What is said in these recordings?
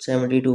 72।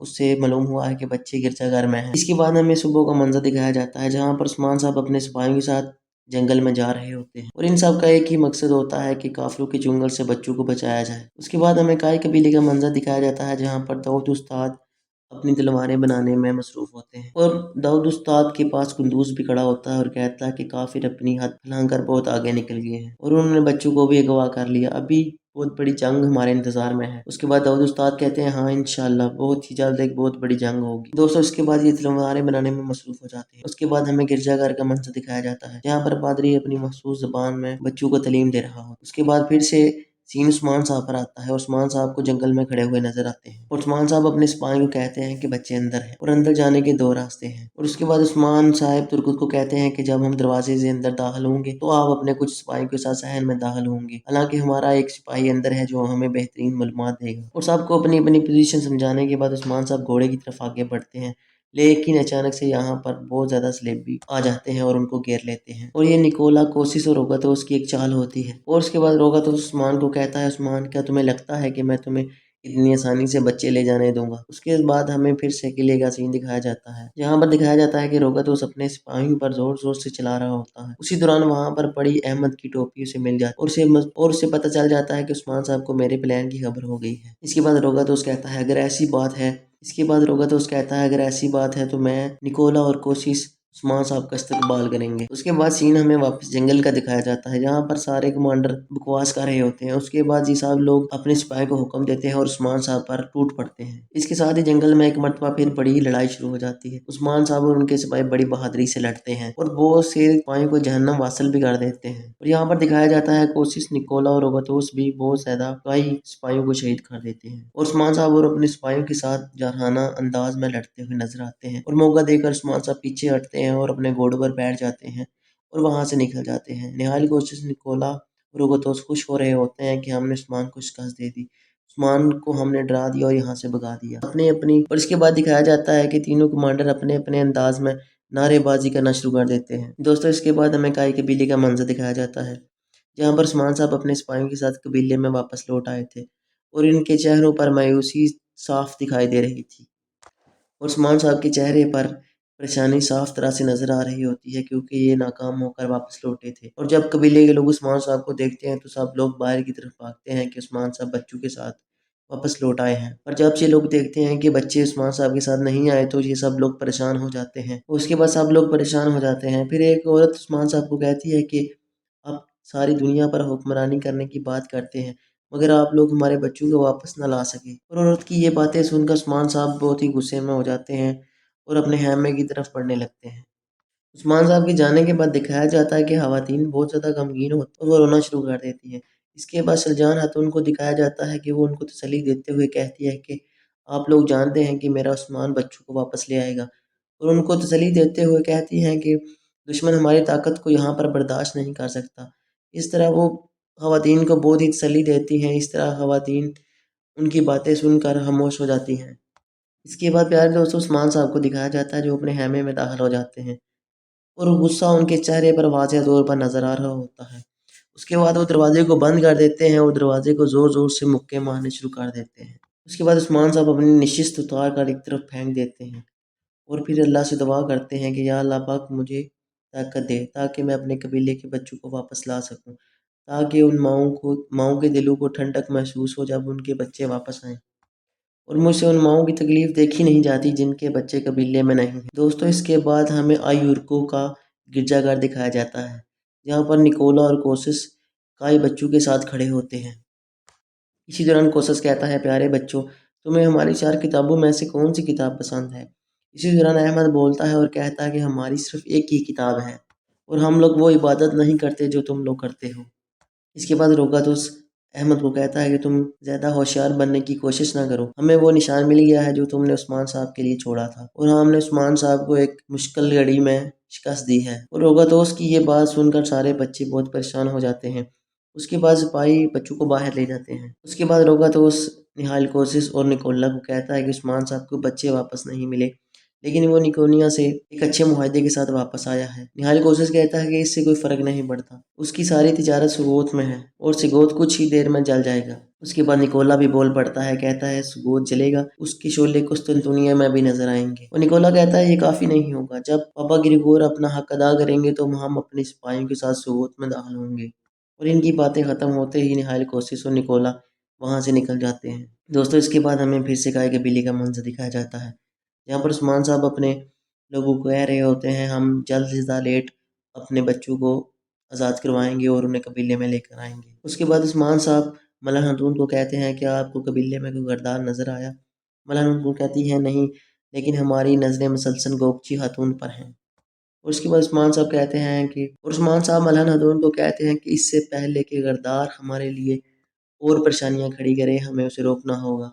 اس سے معلوم ہوا ہے کہ بچے گرجا گھر میں ہیں۔ اس کے بعد ہمیں صبح کا منظر دکھایا جاتا ہے جہاں پر عثمان صاحب اپنے سپاہیوں کے ساتھ جنگل میں جا رہے ہوتے ہیں اور ان سب کا ایک ہی مقصد ہوتا ہے کہ کافروں کے چنگل سے بچوں کو بچایا جائے۔ اس کے بعد ہمیں کائی قبیلے کا منظر دکھایا جاتا ہے جہاں پر داؤد استاد اپنی تلواریں بنانے میں مصروف ہوتے ہیں اور داؤد استاد کے پاس قندوز بھی کھڑا ہوتا ہے اور کہتا ہے کہ کافر اپنی حد پھیلا کر بہت آگے نکل گئے ہیں اور انہوں نے بچوں کو بھی اغوا کر لیا، ابھی بہت بڑی جنگ ہمارے انتظار میں ہے۔ اس کے بعد داؤد استاد کہتے ہیں ہاں انشاءاللہ بہت ہی جلد ایک بہت بڑی جنگ ہوگی۔ دوستوں اس کے بعد یہ تلواریں بنانے میں مصروف ہو جاتے ہیں۔ اس کے بعد ہمیں گرجا گھر کا منظر دکھایا جاتا ہے جہاں پر پادری اپنی مخصوص زبان میں بچوں کو تعلیم دے رہا ہو۔ اس کے بعد پھر سے سین عثمان صاحب پر آتا ہے اور عثمان صاحب کو جنگل میں کھڑے ہوئے نظر آتے ہیں اور عثمان صاحب اپنے سپاہیوں کو کہتے ہیں کہ بچے اندر ہیں اور اندر جانے کے دو راستے ہیں اور اس کے بعد عثمان صاحب ترکت کو کہتے ہیں کہ جب ہم دروازے سے اندر داخل ہوں گے تو آپ اپنے کچھ سپاہیوں کے ساتھ صحن میں داخل ہوں گے، حالانکہ ہمارا ایک سپاہی اندر ہے جو ہمیں بہترین معلومات دے گا۔ اور سب کو اپنی اپنی پوزیشن سمجھانے کے بعد عثمان صاحب گھوڑے کی طرف آگے بڑھتے ہیں، لیکن اچانک سے یہاں پر بہت زیادہ سلیبی آ جاتے ہیں اور ان کو گھیر لیتے ہیں اور یہ نکولا کوسس اور روگاتوس کی ایک چال ہوتی ہے۔ اور اس کے بعد روگاتوس عثمان کو کہتا ہے عثمان کیا تمہیں لگتا ہے کہ میں تمہیں اتنی آسانی سے بچے لے جانے دوں گا؟ اس کے بعد ہمیں پھر سے قلعے کا سین دکھایا جاتا ہے جہاں پر دکھایا جاتا ہے کہ روگاتوس اپنے سپاہیوں پر زور زور سے چلا رہا ہوتا ہے۔ اسی دوران وہاں پر پڑی احمد کی ٹوپی اسے مل جاتی ہے اور اسے پتہ چل جاتا ہے کہ عثمان صاحب کو میرے پلان کی خبر ہو گئی ہے۔ اس کے بعد روگاتوس کہتا ہے اگر ایسی بات ہے تو میں نکولا اور کوسس عثمان صاحب کا استقبال کریں گے۔ اس کے بعد سین ہمیں واپس جنگل کا دکھایا جاتا ہے جہاں پر سارے کمانڈر بکواس کر رہے ہوتے ہیں۔ اس کے بعد یہ سب لوگ اپنے سپاہی کو حکم دیتے ہیں اور عثمان صاحب پر ٹوٹ پڑتے ہیں۔ اس کے ساتھ ہی جنگل میں ایک مرتبہ پھر بڑی لڑائی شروع ہو جاتی ہے۔ عثمان صاحب اور ان کے سپاہی بڑی بہادری سے لڑتے ہیں اور بہت سے سپاہیوں کو جہنم واصل بھی کر دیتے ہیں اور یہاں پر دکھایا جاتا ہے کوسس، نکولا اور روگاتوس بھی بہت زیادہ کئی سپاہیوں کو شہید کر دیتے ہیں اور عثمان صاحب اور اپنے سپاہیوں کے ساتھ جارحانہ انداز میں لڑتے ہوئے نظر آتے ہیں اور موقع دے کر عثمان صاحب پیچھے ہٹتے ہیں اور اپنے گھوڑوں پر بیٹھ جاتے ہیں اور وہاں سے نکل جاتے ہیں۔ نہایت کوسس، نکولا اور روگاتوس خوش ہو رہے ہوتے ہیں کہ ہم نے عثمان کو شکست دے دی، عثمان کو ہم نے ڈرا دیا اور یہاں سے بھگا دیا اپنی اور اس کے بعد دکھایا جاتا ہے کہ تینوں کمانڈر اپنے اپنے انداز میں نعرے بازی کرنا شروع کر دیتے ہیں۔ دوستوں اس کے بعد ہمیں کائی قبیلے کا منظر دکھایا جاتا ہے جہاں پر عثمان صاحب اپنے سپاہیوں کے ساتھ قبیلے میں واپس لوٹ آئے تھے اور ان کے چہروں پر مایوسی صاف دکھائی دے رہی تھی اور عثمان صاحب کے چہرے پر پریشانی صاف طرح سے نظر آ رہی ہوتی ہے کیونکہ یہ ناکام ہو کر واپس لوٹے تھے اور جب قبیلے کے لوگ عثمان صاحب کو دیکھتے ہیں تو سب لوگ باہر کی طرف بھاگتے ہیں کہ عثمان صاحب بچوں کے ساتھ واپس لوٹ آئے ہیں، اور جب یہ لوگ دیکھتے ہیں کہ بچے عثمان صاحب کے ساتھ نہیں آئے تو یہ سب لوگ پریشان ہو جاتے ہیں۔ اس کے بعد سب لوگ پریشان ہو جاتے ہیں۔ پھر ایک عورت عثمان صاحب کو کہتی ہے کہ آپ ساری دنیا پر حکمرانی کرنے کی بات کرتے ہیں مگر آپ لوگ ہمارے بچوں کو واپس نہ لا سکے، اور عورت کی یہ باتیں سن کر عثمان صاحب بہت ہی غصے میں ہو جاتے ہیں اور اپنے خیمے کی طرف بڑھنے لگتے ہیں۔ عثمان صاحب کے جانے کے بعد دکھایا جاتا ہے کہ خواتین بہت زیادہ غمگین ہوتی ہیں اور وہ رونا شروع کر دیتی ہیں۔ اس کے بعد سلجان خاتون کو دکھایا جاتا ہے کہ وہ ان کو تسلی دیتے ہوئے کہتی ہے کہ آپ لوگ جانتے ہیں کہ میرا عثمان بچوں کو واپس لے آئے گا، اور ان کو تسلی دیتے ہوئے کہتی ہیں کہ دشمن ہماری طاقت کو یہاں پر برداشت نہیں کر سکتا۔ اس طرح وہ خواتین کو بہت ہی تسلی دیتی ہیں۔ اس طرح خواتین ان کی باتیں سن کر خاموش ہو جاتی ہیں۔ اس کے بعد پیارے دوستوں عثمان صاحب کو دکھایا جاتا ہے جو اپنے خیمے میں داخل ہو جاتے ہیں اور غصہ ان کے چہرے پر واضح طور پر نظر آ رہا ہوتا ہے۔ اس کے بعد وہ دروازے کو بند کر دیتے ہیں اور دروازے کو زور زور سے مکے مارنے شروع کر دیتے ہیں۔ اس کے بعد عثمان صاحب اپنی نشست اتار کر ایک طرف پھینک دیتے ہیں اور پھر اللہ سے دعا کرتے ہیں کہ یا اللہ پاک مجھے طاقت دے تاکہ میں اپنے قبیلے کے بچوں کو واپس لا سکوں، تاکہ ان ماؤں کے دلوں کو ٹھنڈک محسوس ہو جب ان کے بچے واپس آئیں، اور مجھ سے ان ماؤں کی تکلیف دیکھی نہیں جاتی جن کے بچے قبیلے میں نہیں ہیں۔ دوستوں اس کے بعد ہمیں آیورکو کا گرجا گھر دکھایا جاتا ہے جہاں پر نکولا اور کوسس کئی بچوں کے ساتھ کھڑے ہوتے ہیں۔ اسی دوران کوسس کہتا ہے پیارے بچوں تمہیں ہماری 4 کتابوں میں سے کون سی کتاب پسند ہے؟ اسی دوران احمد بولتا ہے اور کہتا ہے کہ ہماری صرف ایک ہی کتاب ہے اور ہم لوگ وہ عبادت نہیں کرتے جو تم لوگ کرتے ہو۔ اس کے بعد روگاتوس احمد کو کہتا ہے کہ تم زیادہ ہوشیار بننے کی کوشش نہ کرو، ہمیں وہ نشان مل گیا ہے جو تم نے عثمان صاحب کے لیے چھوڑا تھا اور ہم نے عثمان صاحب کو ایک مشکل گھڑی میں شکست دی ہے۔ اور روگاتوس کی یہ بات سن کر سارے بچے بہت پریشان ہو جاتے ہیں۔ اس کے بعد سپاہی بچوں کو باہر لے جاتے ہیں۔ اس کے بعد روگاتوس نہال کوسس اور نکولا کو کہتا ہے کہ عثمان صاحب کو بچے واپس نہیں ملے لیکن وہ نکونیا سے ایک اچھے معاہدے کے ساتھ واپس آیا ہے۔ نہال کوسس کہتا ہے کہ اس سے کوئی فرق نہیں پڑتا، اس کی ساری تجارت سگوت میں ہے اور سگوت کچھ ہی دیر میں جل جائے گا۔ اس کے بعد نکولا بھی بول پڑتا ہے، کہتا ہے سگوت جلے گا، اس کے شعلے قسطنطنیہ میں بھی نظر آئیں گے۔ اور نکولا کہتا ہے یہ کافی نہیں ہوگا، جب پاپا گریگور اپنا حق ادا کریں گے تو ہم اپنے سپاہیوں کے ساتھ سگوت میں داخل ہوں گے۔ اور ان کی باتیں ختم ہوتے ہی نہال کوسس اور نکولا وہاں سے نکل جاتے ہیں۔ دوستو اس کے بعد ہمیں پھر سے گائے کے بلی کا منظر دکھایا جاتا ہے، جہاں پر عثمان صاحب اپنے لوگوں کو کہہ رہے ہوتے ہیں ہم جلد سے لیٹ اپنے بچوں کو آزاد کروائیں گے اور انہیں قبیلے میں لے کر آئیں گے۔ اس کے بعد عثمان صاحب ملن خاتون کو کہتے ہیں کہ آپ کو قبیلے میں کوئی غدار نظر آیا؟ ملن خاتون کہتی ہے نہیں، لیکن ہماری نظریں مسلسل گوکچی خاتون پر ہیں۔ اور اس کے بعد عثمان صاحب کہتے ہیں کہ عثمان صاحب ملن خاتون کو کہتے ہیں کہ اس سے پہلے کہ غدار ہمارے لیے اور پریشانیاں کھڑی کرے ہمیں اسے روکنا ہوگا۔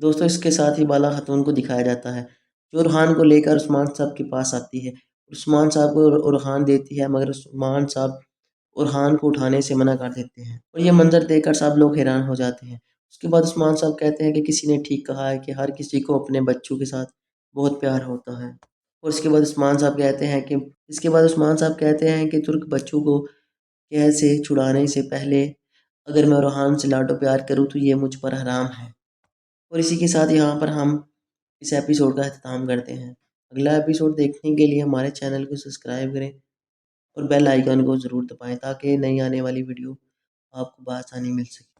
دوستو اس کے ساتھ ہی بالا خاتون کو دکھایا جاتا ہے جو ارحان کو لے کر عثمان صاحب کے پاس آتی ہے، عثمان صاحب کو ارحان دیتی ہے، مگر عثمان صاحب ارحان کو اٹھانے سے منع کر دیتے ہیں، اور یہ منظر دیکھ کر سب لوگ حیران ہو جاتے ہیں۔ اس کے بعد عثمان صاحب کہتے ہیں کہ کسی نے ٹھیک کہا ہے کہ ہر کسی کو اپنے بچوں کے ساتھ بہت پیار ہوتا ہے۔ اور اس کے بعد عثمان صاحب کہتے ہیں کہ ترک بچوں کو قید سے چھڑانے سے پہلے اگر میں ارحان سے لاڈو پیار کروں تو یہ مجھ پر حرام ہے۔ اور اسی کے ساتھ یہاں پر ہم اس ایپیسوڈ کا اختتام کرتے ہیں۔ اگلا ایپیسوڈ دیکھنے کے لیے ہمارے چینل کو سبسکرائب کریں اور بیل آئیکن کو ضرور دبائیں تاکہ نئی آنے والی ویڈیو آپ کو بآسانی مل سکے۔